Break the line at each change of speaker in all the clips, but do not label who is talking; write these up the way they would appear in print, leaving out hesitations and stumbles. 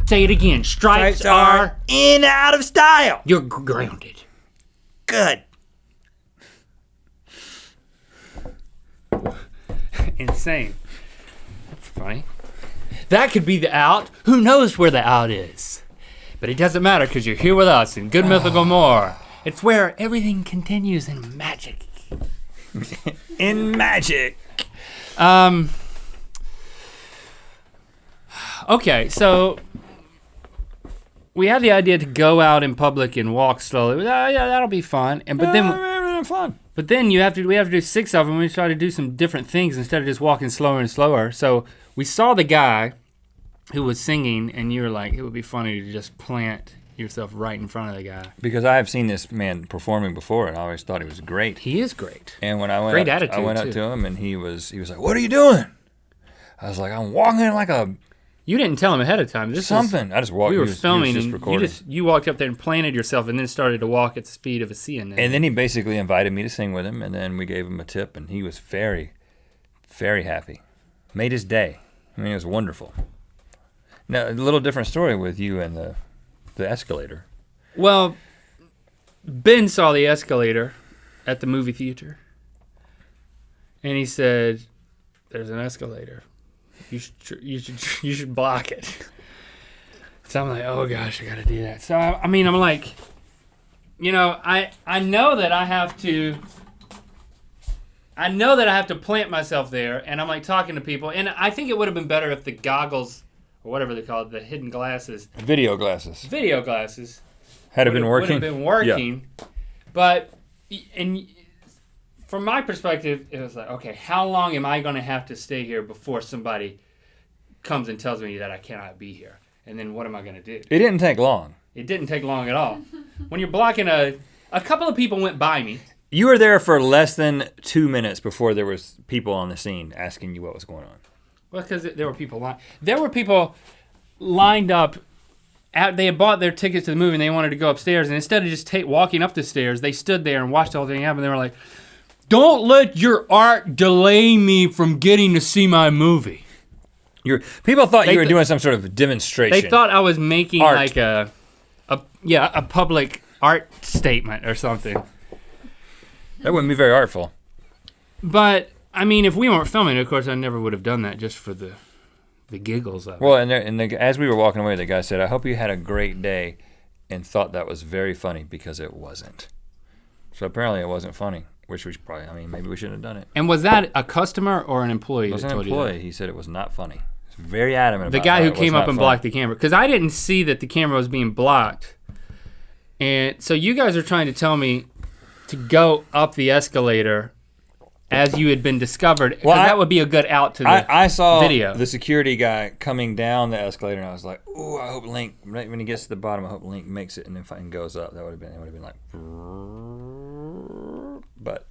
Say it again. Stripes are
in out of style.
You're grounded.
Good.
Insane. That's funny. That could be the out. Who knows where the out is? But it doesn't matter because you're here with us in Good Mythical More. It's where everything continues in magic.
In magic.
Okay, so we had the idea to go out in public and walk slowly. Yeah, that'll be fun. But then we have to do 6 of them. We try to do some different things instead of just walking slower and slower. So we saw the guy who was singing, and you were like, it would be funny to just plant yourself right in front of the guy.
Because I have seen this man performing before, and I always thought he was great.
He is great.
And when I went
great
up,
attitude,
I went up to him, and he was like, "What are you doing?" I was like, "I'm walking like a."
You didn't tell him ahead of time.
I just walked.
We were filming,
he was
and you walked up there and planted yourself, and then started to walk at the speed of a CNN.
And then he basically invited me to sing with him, and then we gave him a tip, and he was very, very happy. Made his day. I mean, it was wonderful. Now, a little different story with you and the escalator.
Well, Ben saw the escalator at the movie theater, and he said, "There's an escalator. You should block it." So I'm like, oh gosh, I gotta do that. So I'm like, I know that I have to plant myself there, and I'm like talking to people, and I think it would have been better if the goggles or whatever they call it, the hidden glasses,
video glasses,
would
been working.
Would have been working, yeah. But from my perspective, it was like, okay, how long am I going to have to stay here before somebody comes and tells me that I cannot be here? And then what am I going to do?
It didn't take long.
It didn't take long at all. When you're blocking a couple of people went by me.
You were there for less than 2 minutes before there was people on the scene asking you what was going on.
Well, because there were people lined up. They had bought their tickets to the movie and they wanted to go upstairs. And instead of just walking up the stairs, they stood there and watched the whole thing happen. They were like, "Don't let your art delay me from getting to see my movie."
People thought you were doing some sort of demonstration.
They thought I was making
art.
Like a public art statement or something.
That wouldn't be very artful.
But I mean, if we weren't filming, of course, I never would have done that just for the giggles of it.
Well, as we were walking away, the guy said, "I hope you had a great day," and thought that was very funny because it wasn't. So apparently it wasn't funny. Which we maybe we shouldn't have done it.
And was that a customer or an employee?
It was an employee. He said it was not funny. He's very adamant about it.
The guy who came up and blocked the camera. Because I didn't see that the camera was being blocked. And so you guys are trying to tell me to go up the escalator as you had been discovered. Because that would be a good out to the video.
I saw the security guy coming down the escalator, and I was like, "Ooh, I hope Link, when he gets to the bottom, I hope Link makes it and then goes up." It would have been like...
But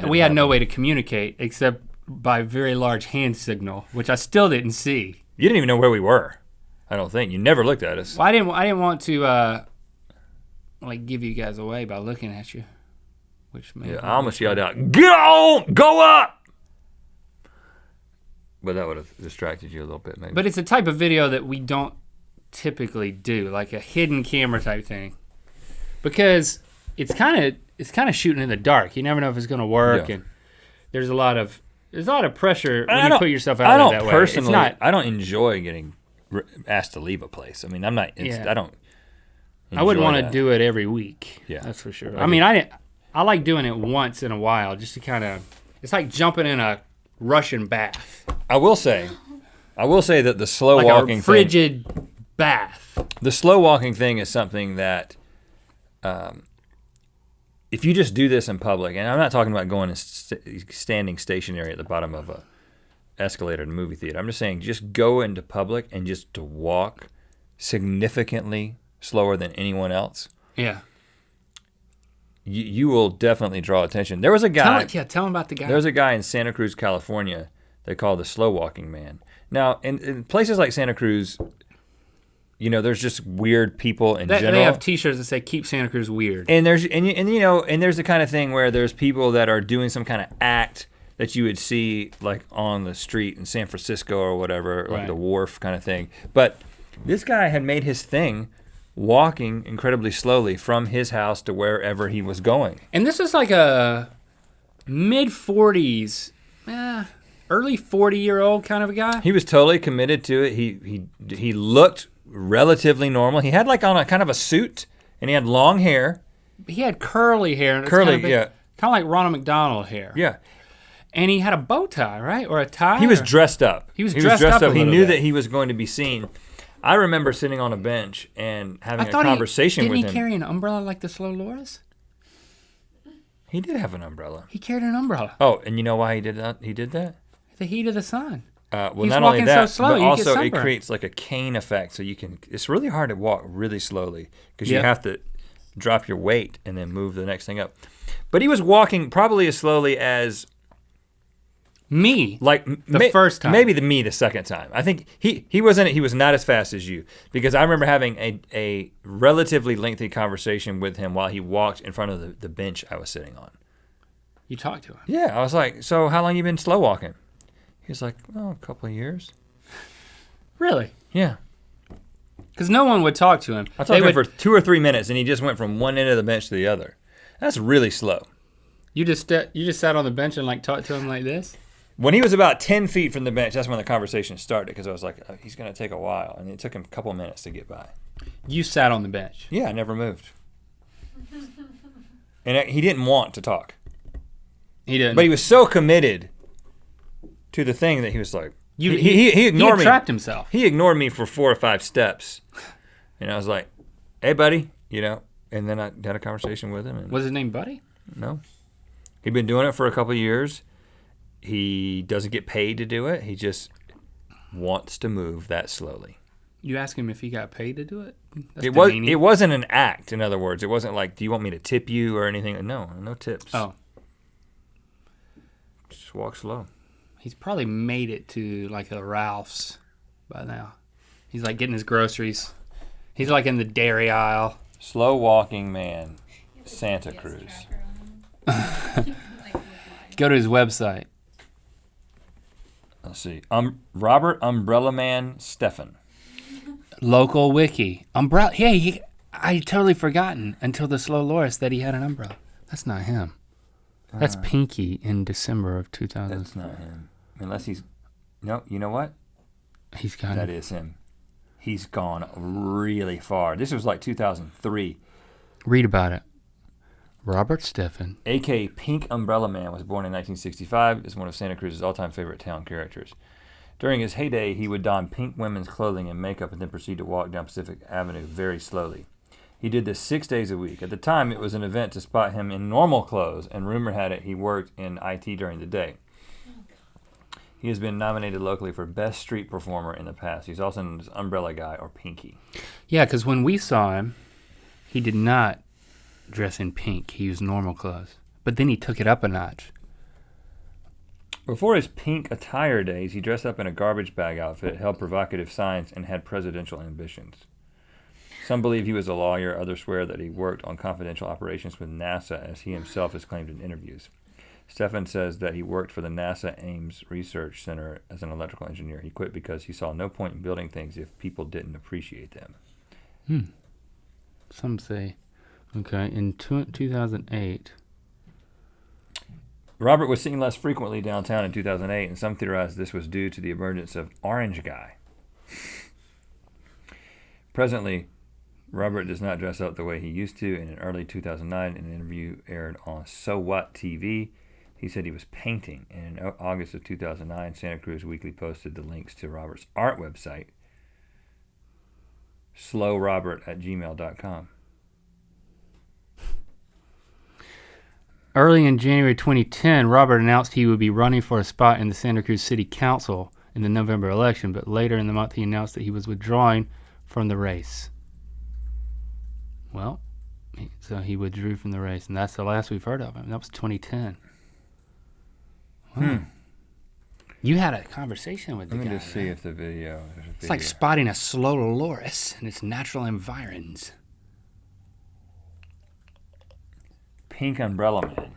we had no way to communicate except by very large hand signal, which I still didn't see.
You didn't even know where we were. I don't think you never looked at us.
Well, I didn't want to give you guys away by looking at you, which made
I almost yelled out, "Get on, go up!" But that would have distracted you a little bit, maybe.
But it's a type of video that we don't typically do, like a hidden camera type thing, because it's kind of shooting in the dark. You never know if it's going to work, and there's a lot of pressure when you put yourself out there that way.
I don't enjoy getting asked to leave a place. I mean, I'm not. I don't.
I wouldn't want to do it every week.
Yeah,
that's for sure. I like doing it once in a while, just to kind of. It's like jumping in a Russian bath.
I will say that the slow walking
a frigid bath.
The slow walking thing is something that. If you just do this in public, and I'm not talking about going and standing stationary at the bottom of a escalator in a movie theater. I'm just saying just go into public and just to walk significantly slower than anyone else.
Yeah.
You will definitely draw attention. There was a guy.
Tell him about the guy.
There was a guy in Santa Cruz, California, they call the slow walking man. Now, in places like Santa Cruz, there's just weird people in general.
They have T-shirts that say "Keep Santa Cruz Weird."
And there's there's the kind of thing where there's people that are doing some kind of act that you would see like on the street in San Francisco or whatever, like the wharf kind of thing. But This guy had made his thing walking incredibly slowly from his house to wherever he was going.
And this is like a mid-40s, early 40-year-old kind of a guy.
He was totally committed to it. He looked relatively normal. He had like on a kind of a suit, and he had long hair.
He had curly hair. And
Curly,
kind of
yeah.
Kind of like Ronald McDonald hair.
Yeah.
And he had a bow tie, right? Or a tie?
He was dressed up.
He was dressed up a
He
little
knew
bit.
that he was going to be seen. I remember sitting on a bench and having a conversation with him.
Didn't he carry an umbrella like the Slow Loris?
He did have an umbrella.
He carried an umbrella.
Oh, and you know why he did that? He did that?
The heat of the sun.
Well,
He's
not only
walking
that,
so slow,
but
you get
also it
sunburned.
creates like a cane effect. So you can. It's really hard to walk really slowly because
Yeah.
you have to drop your weight and then move the next thing up. But he was walking probably as slowly as
Me.
like
The first time.
maybe me the second time. I think he wasn't. He was not as fast as you because I remember having a relatively lengthy conversation with him while he walked in front of the bench I was sitting on.
You talked to him.
Yeah, I was like, so how long you been slow walking? He was like, oh, a couple of years.
Really?
Yeah.
Because no one would talk to him.
I talked to him for 2 or 3 minutes, and he just went from one end of the bench to the other. That's really slow.
You just sat on the bench and like talked to him like this?
When he was about 10 feet from the bench, that's when the conversation started, because I was like, oh, he's going to take a while. And it took him a couple of minutes to get by.
You sat on the bench.
Yeah, I never moved. And he didn't want to talk.
He didn't.
But he was so committed to the thing that he was like, he ignored me.
He trapped himself.
He ignored me for 4 or 5 steps. And I was like, hey, buddy, and then I had a conversation with him. And
Was his name Buddy?
No. He'd been doing it for a couple of years. He doesn't get paid to do it. He just wants to move that slowly.
You asked him if he got paid to do it? That's
It
demeaning.
wasn't an act, in other words. It wasn't like, do you want me to tip you or anything? No tips.
Oh.
Just walk slow.
He's probably made it to like a Ralph's by now. He's like getting his groceries. He's like in the dairy aisle.
Slow walking man, Santa Cruz.
Go to his website.
Let's see. Robert Umbrella Man Stephan.
Local wiki. Umbrella. Yeah, I totally forgotten until the Slow Loris that he had an umbrella. That's not him. That's Pinky in December of 2000.
That's not him. Unless he's... No, you know what?
He's got
That is him. He's gone really far. This was like 2003.
Read about it. Robert Stephan.
A.K. Pink Umbrella Man was born in 1965. Is one of Santa Cruz's all-time favorite town characters. During his heyday, he would don pink women's clothing and makeup and then proceed to walk down Pacific Avenue very slowly. He did this 6 days a week. At the time, it was an event to spot him in normal clothes, and rumor had it he worked in IT during the day. He has been nominated locally for Best Street Performer in the past. He's also known as Umbrella Guy or Pinky.
Yeah, because when we saw him, he did not dress in pink. He used normal clothes. But then he took it up a notch.
Before his pink attire days, he dressed up in a garbage bag outfit, held provocative signs, and had presidential ambitions. Some believe he was a lawyer. Others swear that he worked on confidential operations with NASA, as he himself has claimed in interviews. Stephan says that he worked for the NASA Ames Research Center as an electrical engineer. He quit because he saw no point in building things if people didn't appreciate them.
Some say. Okay, in 2008.
Robert was seen less frequently downtown in 2008, and some theorize this was due to the emergence of Orange Guy. Presently, Robert does not dress up the way he used to. In early 2009, an interview aired on So What TV. He said he was painting, and in August of 2009, Santa Cruz Weekly posted the links to Robert's art website, slowrobert@gmail.com.
Early in January 2010, Robert announced he would be running for a spot in the Santa Cruz City Council in the November election, but later in the month he announced that he was withdrawing from the race. Well, so he withdrew from the race, and that's the last we've heard of him. That was 2010. Wow. You had a conversation with the guy.
Let me just see if the video...
It's like spotting a slow loris in its natural environs.
Pink Umbrella Man.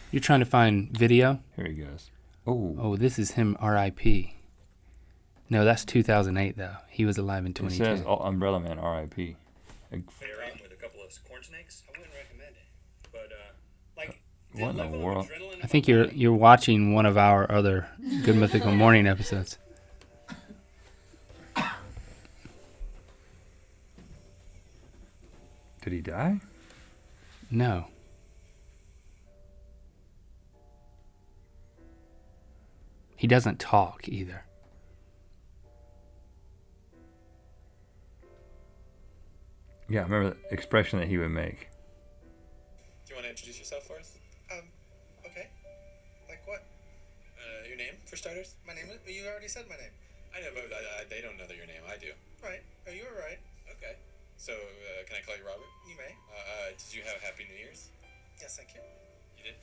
You're trying to find video?
Here he goes. Oh,
Oh, this is him, R.I.P. No, that's 2008 though. He was alive in
It
2010.
says Umbrella Man, R.I.P.
With a couple of corn snakes, I wouldn't recommend it. But
What in the world?
I think you're watching one of our other Good Mythical Morning episodes.
Did he die?
No. He doesn't talk either.
Yeah, I remember the expression that he would make.
Do you want to introduce yourself for us?
Okay. Like what?
Your name, for starters?
My name is... You already said my name.
I know, but they don't know your name. I do.
Right. Oh, you were right.
Okay. So, can I call you Robert?
You may.
Did you have a Happy New Year's?
Yes, thank you.
You did?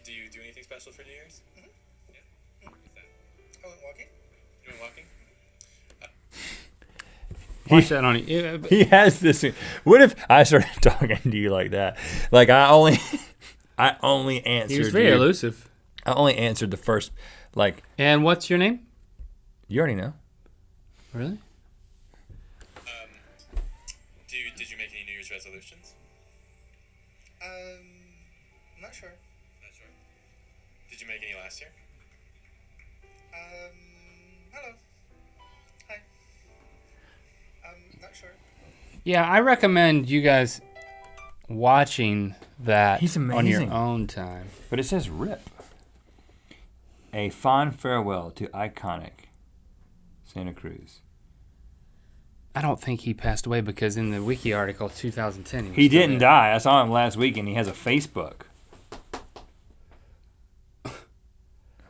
Do you do anything special for New Year's?
Mhm.
Yeah? What's that?
I went walking.
You went walking?
Watch that on you.
He has this. What if I started talking to you like that? Like I only answered.
He was very elusive.
I only answered the first, like.
And what's your name?
You already know.
Really?
Did you make any New Year's resolutions?
Not sure.
Not sure. Did you make any last year?
Hello. Hi. Not sure.
Yeah, I recommend you guys watching that
He's
on your
amazing.
own time.
But it says RIP. A fond farewell to iconic Santa Cruz.
I don't think he passed away because in the wiki article 2010
He didn't die. I saw him last week, and he has a Facebook.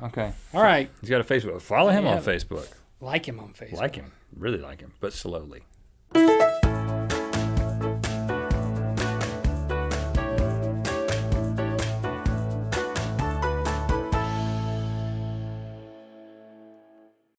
Okay.
All right.
He's got a Facebook. Follow him
Yeah.
on Facebook.
Like him on Facebook.
Like him. Really like him, but slowly.